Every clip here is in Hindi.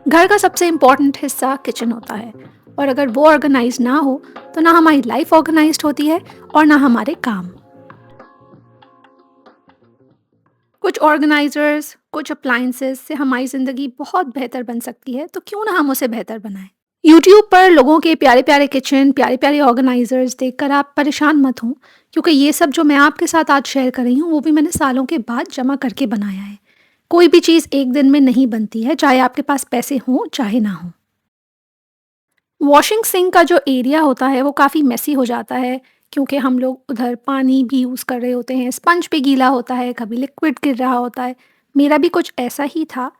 घर का सबसे इम्पोर्टेंट हिस्सा किचन होता है और अगर वो ऑर्गेनाइज ना हो तो ना हमारी लाइफ ऑर्गेनाइज्ड होती है और ना हमारे काम। कुछ ऑर्गेनाइजर्स कुछ अप्लाइंसेस से हमारी ज़िंदगी बहुत बेहतर बन सकती है, तो क्यों ना हम उसे बेहतर बनाएं। यूट्यूब पर लोगों के प्यारे प्यारे किचन प्यारे प्यारे ऑर्गेनाइजर्स देखकर आप परेशान मत हों, क्योंकि ये सब जो मैं आपके साथ आज शेयर कर रही हूँ वो भी मैंने सालों के बाद जमा करके बनाया है। कोई भी चीज़ एक दिन में नहीं बनती है, चाहे आपके पास पैसे हों चाहे ना हो। वॉशिंग सिंक का जो एरिया होता है वो काफ़ी मेसी हो जाता है, क्योंकि हम लोग उधर पानी भी यूज़ कर रहे होते हैं, स्पंज भी गीला होता है, कभी लिक्विड गिर रहा होता है। मेरा भी कुछ ऐसा ही था।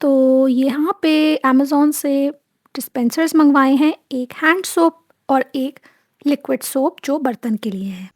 तो यहाँ पे अमेज़न से डिस्पेंसर्स मंगवाए हैं, एक हैंड सोप और एक लिक्विड सोप जो बर्तन के लिए है।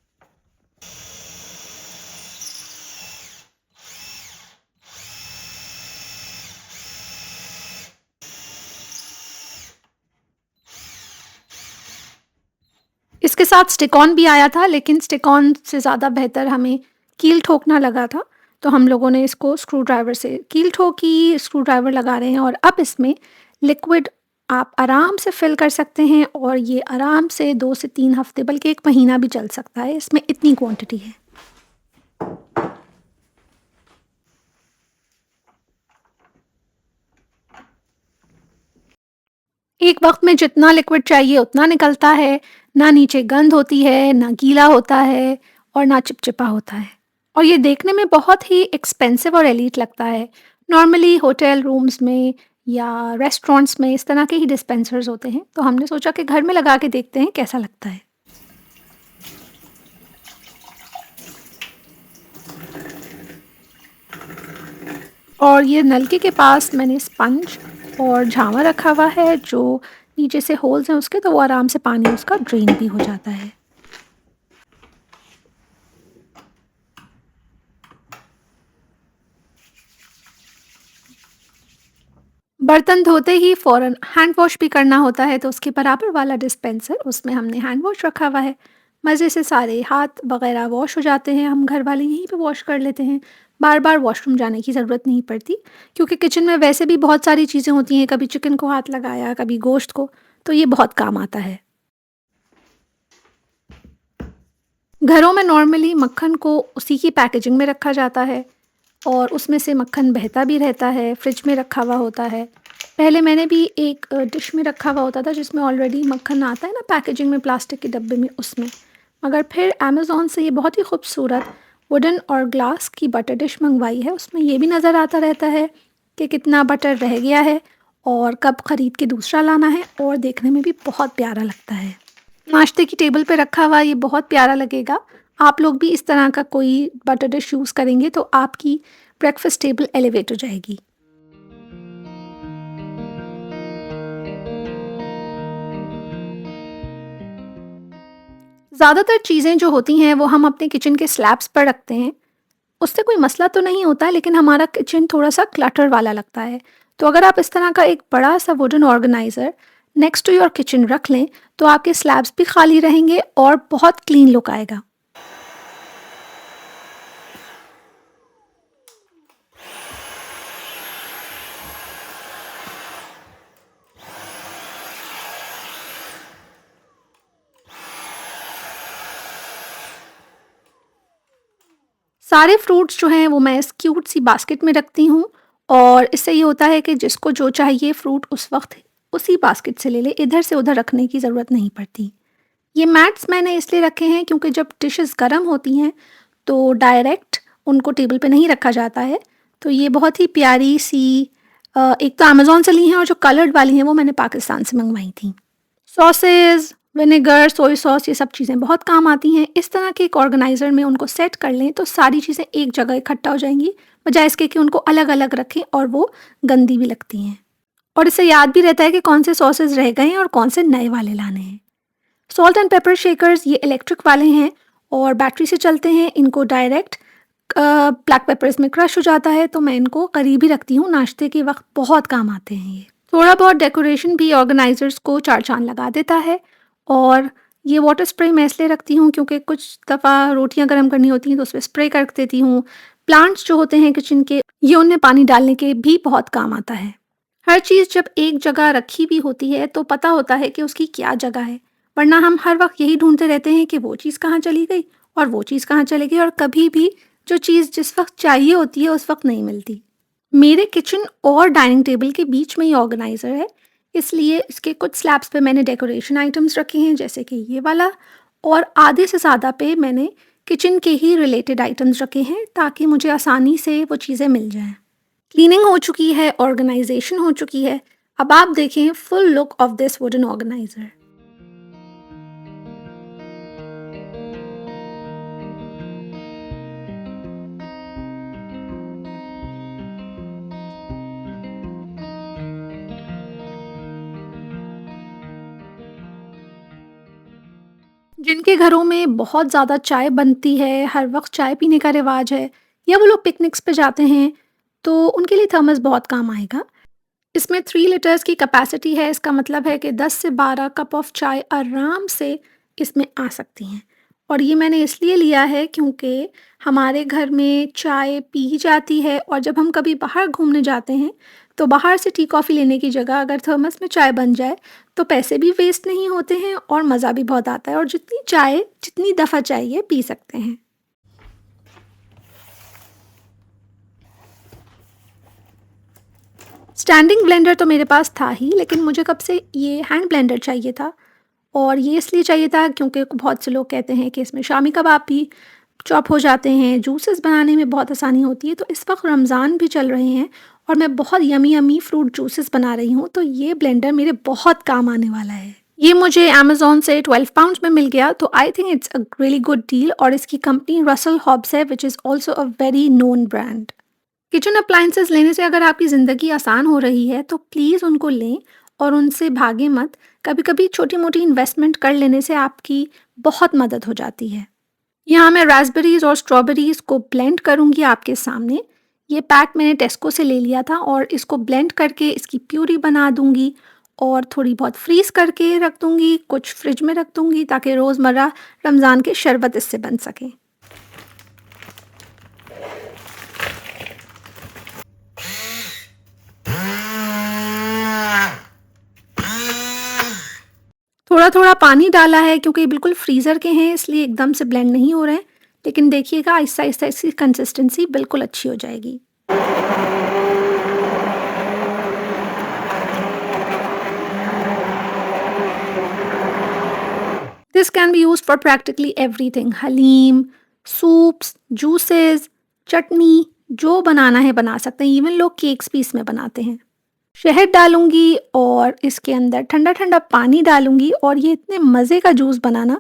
इसके साथ स्टिक ऑन भी आया था, लेकिन स्टिक ऑन से ज़्यादा बेहतर हमें कील ठोकना लगा था। तो हम लोगों ने इसको स्क्रू ड्राइवर से कील ठोकी, स्क्रू ड्राइवर लगा रहे हैं और अब इसमें लिक्विड आप आराम से फिल कर सकते हैं और ये आराम से 2 से 3 हफ्ते बल्कि 1 महीना भी चल सकता है, इसमें इतनी क्वांटिटी है। एक वक्त में जितना लिक्विड चाहिए उतना निकलता है, ना नीचे गंध होती है, ना गीला होता है और ना चिपचिपा होता है। और ये देखने में बहुत ही एक्सपेंसिव और एलीट लगता है। नॉर्मली होटल रूम्स में या रेस्टोरेंट्स में इस तरह के ही डिस्पेंसर्स होते हैं, तो हमने सोचा कि घर में लगा के देखते हैं कैसा लगता है। और ये नलके के पास मैंने स्पंज और झाँवा रखा हुआ है, जो नीचे से होल्स हैं उसके, तो वो आराम से पानी उसका ड्रेन भी हो जाता है। बर्तन धोते ही फ़ौरन हैंड वॉश भी करना होता है, तो उसके बराबर वाला डिस्पेंसर उसमें हमने हैंड वॉश रखा हुआ है। मज़े से सारे हाथ वगैरह वॉश हो जाते हैं, हम घर वाले यहीं पे वॉश कर लेते हैं। बार-बार वॉशरूम जाने की ज़रूरत नहीं पड़ती, क्योंकि किचन में वैसे भी बहुत सारी चीज़ें होती हैं, कभी चिकन को हाथ लगाया, कभी गोश्त को, तो ये बहुत काम आता है। घरों में नॉर्मली मक्खन को उसी की पैकेजिंग में रखा जाता है और उसमें से मक्खन बहता भी रहता है, फ्रिज में रखा हुआ होता है। पहले मैंने भी एक डिश में रखा हुआ होता था जिसमें ऑलरेडी मक्खन आता है ना पैकेजिंग में, प्लास्टिक के डब्बे में, उसमें। मगर फिर अमेज़न से ये बहुत ही खूबसूरत वुडन और ग्लास की बटर डिश मंगवाई है, उसमें ये भी नज़र आता रहता है कि कितना बटर रह गया है और कब ख़रीद के दूसरा लाना है, और देखने में भी बहुत प्यारा लगता है। नाश्ते की टेबल पे रखा हुआ ये बहुत प्यारा लगेगा। आप लोग भी इस तरह का कोई बटर डिश यूज़ करेंगे तो आपकी ब्रेकफ़ास्ट टेबल एलिवेट हो जाएगी। ज़्यादातर चीज़ें जो होती हैं वो हम अपने किचन के स्लैब्स पर रखते हैं। उससे कोई मसला तो नहीं होता है, लेकिन हमारा किचन थोड़ा-सा क्लटर वाला लगता है। तो अगर आप इस तरह का एक बड़ा-सा wooden organiser next to your kitchen रख लें, तो आपके स्लैब्स भी खाली रहेंगे और बहुत क्लीन लुक आएगा। सारे फ्रूट्स जो हैं वो मैं इस क्यूट सी बास्केट में रखती हूँ और इससे ये होता है कि जिसको जो चाहिए फ्रूट उस वक्त उसी बास्केट से ले ले, इधर से उधर रखने की ज़रूरत नहीं पड़ती। ये मैट्स मैंने इसलिए रखे हैं क्योंकि जब डिशेस गर्म होती हैं तो डायरेक्ट उनको टेबल पे नहीं रखा जाता है। तो ये बहुत ही प्यारी सी एक तो अमेज़न से ली हैं और जो कलर्ड वाली हैं वो मैंने पाकिस्तान से मंगवाई थी। सॉसेज़, विनेगर, सोया सॉस, ये सब चीज़ें बहुत काम आती हैं। इस तरह के एक ऑर्गेनाइज़र में उनको सेट कर लें तो सारी चीज़ें एक जगह इकट्ठा हो जाएँगी, बजाय इसके कि उनको अलग-अलग रखें और वो गंदी भी लगती हैं। और इससे याद भी रहता है कि कौन से सॉसेज़ रह गए हैं और कौन से नए वाले लाने हैं। सॉल्ट एंड पेपर शेकर्स ये इलेक्ट्रिक वाले हैं और बैटरी से चलते हैं। इनको डायरेक्ट ब्लैक पेपर इसमें क्रश हो जाता है, तो मैं इनको करीब ही रखती हूँ, नाश्ते के वक़्त बहुत काम आते हैं ये। थोड़ा बहुत डेकोरेशन भी ऑर्गेनाइज़र्स को चार चाँद लगा देता है। और ये वाटर स्प्रे मैं इसलिए रखती हूँ क्योंकि कुछ दफ़ा रोटियाँ गर्म करनी होती हैं तो उसमें स्प्रे कर देती हूँ। प्लांट्स जो होते हैं किचन के, ये उनमें पानी डालने के भी बहुत काम आता है। हर चीज़ जब एक जगह रखी भी होती है तो पता होता है कि उसकी क्या जगह है, वरना हम हर वक़्त यही ढूँढते रहते हैं कि वो चीज़ कहाँ चली गई और वो चीज़ कहाँ चली गई और कभी भी जो चीज़ जिस वक़्त चाहिए होती है उस वक़्त नहीं मिलती। मेरे किचन और डाइनिंग टेबल के बीच में ही ऑर्गेनाइज़र है, इसलिए इसके कुछ स्लैब्स पे मैंने डेकोरेशन आइटम्स रखे हैं जैसे कि ये वाला, और आधे से ज़्यादा पे मैंने किचन के ही रिलेटेड आइटम्स रखे हैं ताकि मुझे आसानी से वो चीज़ें मिल जाएँ। क्लीनिंग हो चुकी है, ऑर्गेनाइजेशन हो चुकी है। अब आप देखें full look of this wooden organiser. जिनके घरों में बहुत ज़्यादा चाय बनती है, हर वक्त चाय पीने का रिवाज है, या वो लोग पिकनिक्स पे जाते हैं, तो उनके लिए थर्मस बहुत काम आएगा। इसमें 3 लीटर्स की कैपेसिटी है, इसका मतलब है कि 10 से 12 कप ऑफ चाय आराम से इसमें आ सकती हैं। और ये मैंने इसलिए लिया है क्योंकि हमारे घर में चाय पी जाती है, और जब हम कभी बाहर घूमने जाते हैं तो बाहर से टी कॉफ़ी लेने की जगह अगर थर्मस में चाय बन जाए तो पैसे भी वेस्ट नहीं होते हैं और मज़ा भी बहुत आता है, और जितनी चाय जितनी दफ़ा चाहिए पी सकते हैं। स्टैंडिंग ब्लेंडर तो मेरे पास था ही, लेकिन मुझे कब से ये हैंड ब्लेंडर चाहिए था, और ये इसलिए चाहिए था क्योंकि बहुत से लोग कहते हैं कि इसमें शामी कबाब भी चॉप हो जाते हैं, जूसेस बनाने में बहुत आसानी होती है। तो इस वक्त रमज़ान भी चल रहे हैं और मैं बहुत यमी यमी फ्रूट जूसेस बना रही हूँ, तो ये ब्लेंडर मेरे बहुत काम आने वाला है। ये मुझे अमेज़न से 12 पाउंड्स में मिल गया, तो I think it's a really good deal, और इसकी कंपनी रसल हॉब्स है which is also a very known brand. Kitchen appliances लेने से अगर आपकी ज़िंदगी आसान हो रही है तो प्लीज़ उनको लें और उनसे भागें मत। कभी-कभी छोटी-मोटी इन्वेस्टमेंट कर लेने से आपकी बहुत मदद हो जाती है। यहाँ मैं रास्पबेरीज़ और स्ट्रॉबेरीज़ को ब्लेंड करूँगी आपके सामने। ये पैक मैंने टेस्को से ले लिया था, और इसको ब्लेंड करके इसकी प्यूरी बना दूँगी और थोड़ी बहुत फ्रीज़ करके रख दूँगी, कुछ फ्रिज में रख दूँगी ताकि रोज़मर्रा रमज़ान के शरबत इससे बन सकें। थोड़ा-थोड़ा पानी डाला है क्योंकि ये बिल्कुल फ्रीज़र के हैं, इसलिए एकदम से ब्लेंड नहीं हो रहे हैं। लेकिन देखिएगा आहिस्ता-आहिस्ता इसकी कंसिस्टेंसी बिल्कुल अच्छी हो जाएगी। This can be used for practically everything, haleem, soups, juices, chutney, जो बनाना है बना सकते हैं। इवन लोग केक्स भी इसमें बनाते हैं। शहद डालूँगी और इसके अंदर ठंडा-ठंडा पानी डालूँगी, और ये इतने मज़े का जूस बनाना,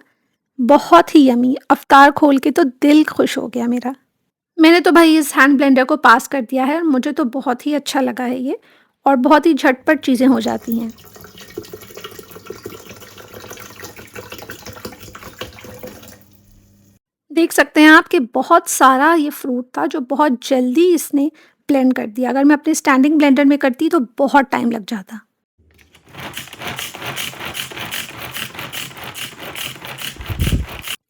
बहुत ही यम्मी। अफ्तार खोल के तो दिल खुश हो गया मेरा। मैंने तो भाई इस हैंड ब्लेंडर को पास कर दिया है और मुझे तो बहुत ही अच्छा लगा है ये, और बहुत ही झटपट चीज़ें हो जाती हैं। देख सकते हैं आप कि बहुत सारा ये फ्रूट था जो बहुत जल्दी इसने ब्लेंड कर दिया। अगर मैं अपने स्टैंडिंग ब्लेंडर में करती तो बहुत टाइम लग जाता।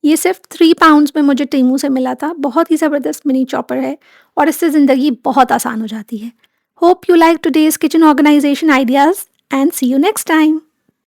ये सिर्फ 3 पाउंड्स में मुझे टीमू से मिला था। बहुत ही ज़बरदस्त मिनी चॉपर है और इससे ज़िंदगी बहुत आसान हो जाती है। Hope you like today's kitchen organisation ideas, and see you next time.